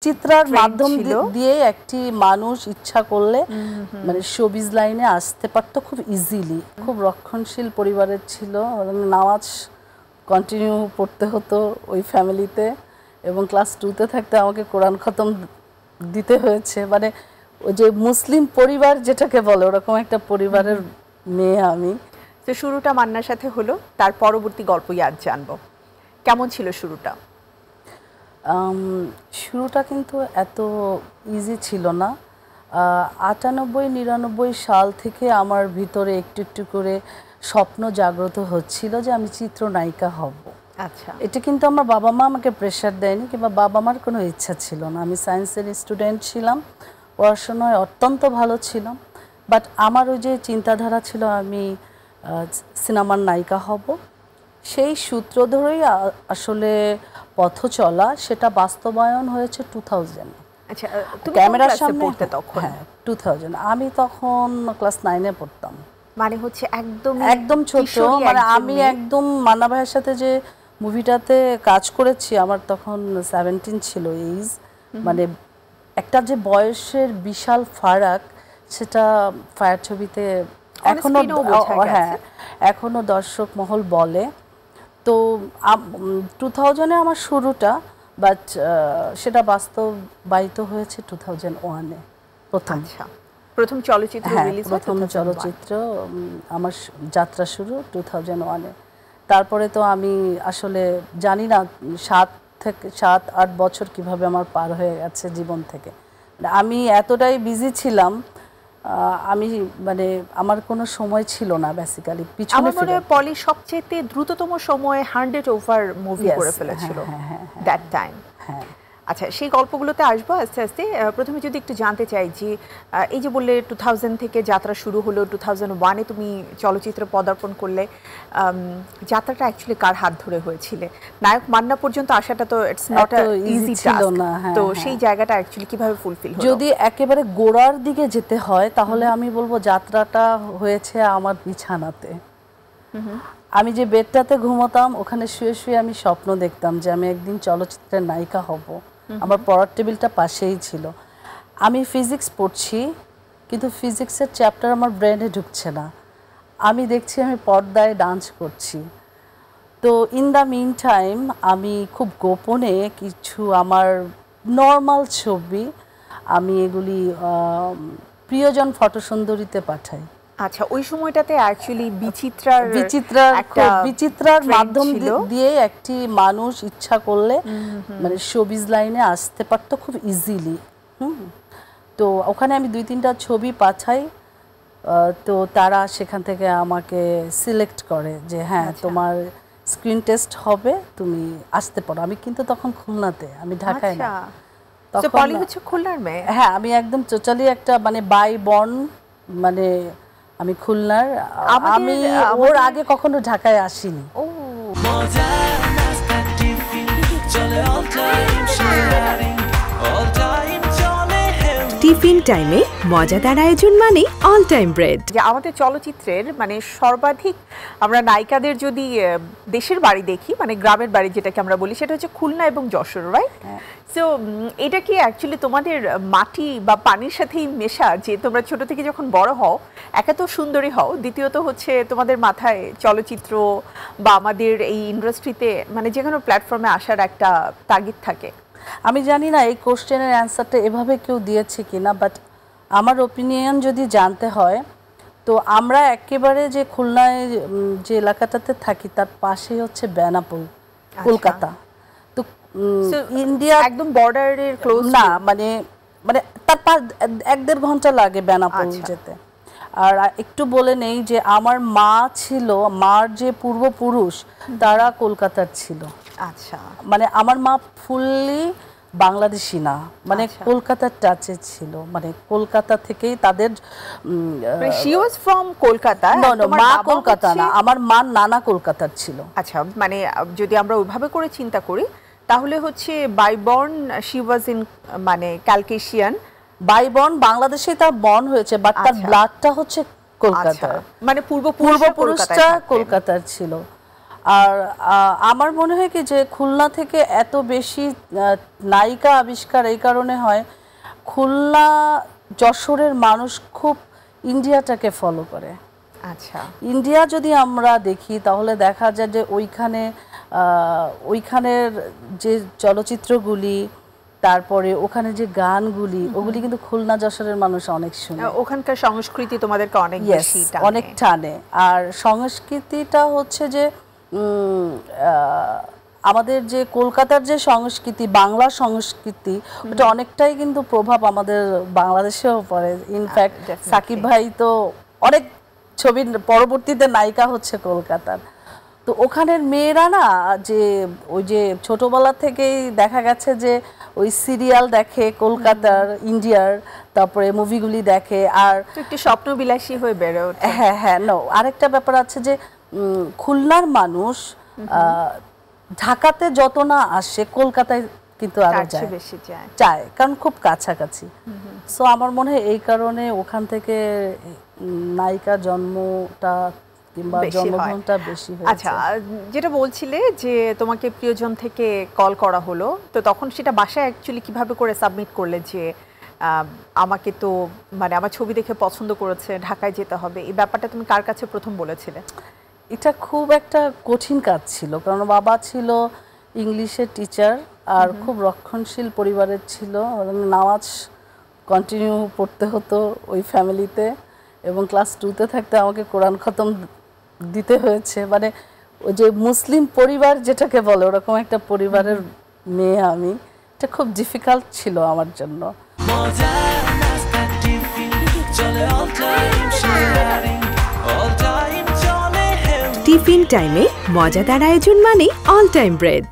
চিত্রার মাধ্যম দিয়ে একটি মানুষ ইচ্ছা করলে মানে শোবিজ লাইনে আসতে পারতো খুব ইজিলি। খুব রক্ষণশীল পরিবারের ছিল, নামাজ কন্টিনিউ পড়তে হতো ওই ফ্যামিলিতে, এবং ক্লাস 2-তে থাকতে আমাকে কোরআন খতম দিতে হয়েছে। মানে ওই যে মুসলিম পরিবার যেটাকে বলে ওরকম একটা পরিবারের মেয়ে আমি। তো শুরুটা মান্নার সাথে হলো, তার পরবর্তী গল্প আজ জানবো। কেমন ছিল শুরুটা? শুরুটা কিন্তু এত ইজি ছিল না। 98-99 সাল থেকে আমার ভিতরে একটু একটু করে স্বপ্ন জাগ্রত হচ্ছিল যে আমি চিত্রনায়িকা হব। আচ্ছা, এটা কিন্তু আমার বাবা মা আমাকে প্রেশার দেয়নি, কিংবা বাবা মার কোনো ইচ্ছা ছিল না। আমি সায়েন্সের স্টুডেন্ট ছিলাম, পড়াশোনায় অত্যন্ত ভালো ছিলাম, বাট আমার ওই যে চিন্তাধারা ছিল আমি সিনেমার নায়িকা হব। সেই সূত্র ধরেই আসলে পথ চলা, সেটা বাস্তবায়ন হয়েছে 2000। আচ্ছা, তুমি ক্যামেরার সামনে পড়তে তখন? হ্যাঁ, 2000। আমি তখন ক্লাস 9-এ পড়তাম। মানে হচ্ছে একদম ছোট। মানে আমি একদম মান্না ভাইয়ের সাথে যে মুভিটাতে কাজ করেছি, আমার তখন 17 ছিল এইজ। মানে একটা যে বয়সের বিশাল ফারাক, সেটা ফায়ার ছবিতে এখনো দর্শক মহল বলে। তো 2000-এ আমার শুরুটা, বাট সেটা বাস্তবায়িত হয়েছে 2001-এ প্রথম চলচ্চিত্র রিলিজ। প্রথম চলচ্চিত্র আমার যাত্রা শুরু 2001-এ। তারপরে তো আমি আসলে জানি না 7-8 বছর কিভাবে আমার পার হয়ে গেছে জীবন থেকে। আমি এতটাই বিজি ছিলাম, আমি মানে আমার কোনো সময় ছিল না বেসিক্যালি পিছনে। আমার মনে হয় পলি সবচেয়ে দ্রুততম সময়ে 100 ওভার মুভি করে ফেলেছিল দ্যাট টাইম। আচ্ছা, সেই গল্পগুলোতে আসবো আস্তে আস্তে। প্রথমে যদি একটু জানতে চাই যে এই যে বললে 2000 থেকে যাত্রা শুরু হলো, 2001-এ তুমি চলচ্চিত্রে পদার্পণ করলে, যাত্রাটা অ্যাকচুয়ালি কার হাত ধরে হয়েছিল? নায়ক মান্না পর্যন্ত আসাটা তো ইটস নট আ ইজি ছিল না। তো সেই জায়গাটা অ্যাকচুয়ালি কিভাবে ফুলফিল হলো? যদি একেবারে গোড়ার দিকে যেতে হয় তাহলে আমি বলবো যাত্রাটা হয়েছে আমার বিছানাতে। আমি যে বেডটাতে ঘুমোতাম, ওখানে শুয়ে শুয়ে আমি স্বপ্ন দেখতাম যে আমি একদিন চলচ্চিত্রের নায়িকা হব। আমার পড়ার টেবিলটা পাশেই ছিল। আমি ফিজিক্স পড়ছি, কিন্তু ফিজিক্সের চ্যাপ্টার আমার ব্রেনে ঢুকছে না। আমি দেখছি আমি পর্দায় ডান্স করছি। তো ইন দ্য মিন টাইম আমি খুব গোপনে কিছু আমার নর্মাল ছবি আমি এগুলি প্রিয়জন ফটোসুন্দরীতে পাঠাই। আচ্ছা, ওই সময়টাতে অ্যাকচুয়ালি বিচিত্রার মাধ্যম দিয়ে একটি মানুষ ইচ্ছা করলে মানে শোবিজ লাইনে আসতে পারতো খুব ইজিলি। তো ওখানে আমি 2-3টা ছবি পাঠাই, তো তারা সেখান থেকে আমাকে সিলেক্ট করে যে হ্যাঁ তোমার স্ক্রিন টেস্ট হবে, তুমি আসতে পারো। আমি কিন্তু তখন খুলনাতে, আমি ঢাকায় না। তখন পলি হচ্ছে খুলনার মেয়ে। হ্যাঁ, আমি একদম টোটালি একটা মানে বাই বর্ন, মানে আমি খুলনার। আমি ওর আগে কখনো ঢাকায় আসিনি। টিফিন টাইমে মজাদার আয়োজন মানে অল টাইম ব্রেড। যে আমাদের চলচ্চিত্রের মানে সর্বাধিক আমরা নায়িকাদের যদি দেশের বাড়ি দেখি, মানে গ্রামের বাড়ি যেটাকে আমরা বলি, সেটা হচ্ছে খুলনা এবং যশোর, রাইট? সো এটা কি অ্যাকচুয়ালি তোমাদের মাটি বা পানির সাথেই মেশা, যে তোমরা ছোট থেকে যখন বড় হও, একা তো সুন্দরী হও, দ্বিতীয়ত হচ্ছে তোমাদের মাথায় চলচ্চিত্র বা আমাদের এই ইন্ডাস্ট্রিতে মানে যে কোনো প্ল্যাটফর্মে আসার একটা তাগিদ থাকে? আমি জানি না এই কোশ্চেনের অ্যান্সারটা এভাবে কেউ দিয়েছে কিনা, বাট আমার ওপিনিয়ন যদি জানতে হয় তো আমরা একেবারে যে খুলনায় যে এলাকাটাতে থাকি তার পাশেই হচ্ছে বেনাপোল, কলকাতা। তো ইন্ডিয়া একদম বর্ডারের ক্লোজ না, মানে মানে তার 1-1.5 ঘন্টা লাগে বেনাপোল যেতে। আর একটু বলে নেই যে আমার মা ছিল, মার যে পূর্বপুরুষ তারা কলকাতার ছিল। আচ্ছা, মানে আমার মা ফুললি বাংলাদেশি না, মানে কলকাতার টাচে ছিল, মানে কলকাতা থেকেই তাদের she was from কলকাতা। মা কলকাতা না, আমার মা নানা কলকাতার ছিল। আচ্ছা, মানে যদি আমরা ওইভাবে করে চিন্তা করি তাহলে হচ্ছে by born she was in মানে ক্যালকেশিয়ান, বাই বর্ন বাংলাদেশে তার বর্ন হয়েছে, বাট তার ব্লাডটা হচ্ছে কলকাতার, মানে পূর্বপুরুষটা কলকাতার ছিল। আর আমার মনে হয় কি যে খুলনা থেকে এত বেশি নায়িকা আবিষ্কার এই কারণে হয়, খুলনা যশোরের মানুষ খুব ইন্ডিয়াটাকে ফলো করে। আচ্ছা, ইন্ডিয়া যদি আমরা দেখি তাহলে দেখা যায় যে ওইখানের যে চলচ্চিত্রগুলি, তারপরে ওখানে যে গানগুলি, ওগুলি কিন্তু খুলনা যশোরের মানুষ অনেক শুনে। ওখানকার সংস্কৃতি তোমাদেরকে অনেক বেশি টানে। অনেক টানে। আর সংস্কৃতিটা হচ্ছে যে আমাদের যে কলকাতার যে সংস্কৃতি, বাংলা সংস্কৃতি, ওটা অনেকটাই কিন্তু প্রভাব আমাদের বাংলাদেশেও পড়ে। ইনফ্যাক্ট সাকিব ভাই তো অনেক ছবির পরবর্তীতে নায়িকা হচ্ছে কলকাতার। তো ওখানের মেয়েরা না, যে ওই যে ছোটবেলা থেকেই দেখা গেছে যে ওই সিরিয়াল দেখে কলকাতার, ইন্ডিয়ার, তারপরে মুভিগুলি দেখে, আর একটু স্বপ্নবিলাসী হয়ে বেড়ে ওঠে। হ্যাঁ, আরেকটা ব্যাপার আছে যে খুলনার মানুষ ঢাকাতে যত না আসে, কলকাতায় কিন্তু আরো চায়, কারণ খুব কাছাকাছি। সো আমার মনে হয় এই কারণে ওখান থেকে নায়িকার জন্মটা কিংবা জন্মগ্রহণটা বেশি হয়েছে। আচ্ছা, যেটা বলছিলে যে তোমাকে প্রিয়জন থেকে কল করা হলো, তো তখন সেটা বাসায় অ্যাকচুয়ালি কিভাবে করে সাবমিট করলে যে আমাকে তো মানে আমার ছবি দেখে পছন্দ করেছে, ঢাকায় যেতে হবে, এই ব্যাপারটা তুমি কার কাছে প্রথম বলেছিলে? এটা খুব একটা কঠিন কাজ ছিল, কারণ বাবা ছিল ইংলিশের টিচার আর খুব রক্ষণশীল পরিবারের ছিল। নামাজ কন্টিনিউ পড়তে হতো ওই ফ্যামিলিতে, এবং ক্লাস 2তে থাকতে আমাকে কোরআন খতম দিতে হয়েছে। মানে ওই যে মুসলিম পরিবার যেটাকে বলে, ওরকম একটা পরিবারের মেয়ে আমি। এটা খুব ডিফিকাল্ট ছিল আমার জন্য। টিফিন টাইমে মজাদার আয়োজন মানে অল টাইম ব্রেড।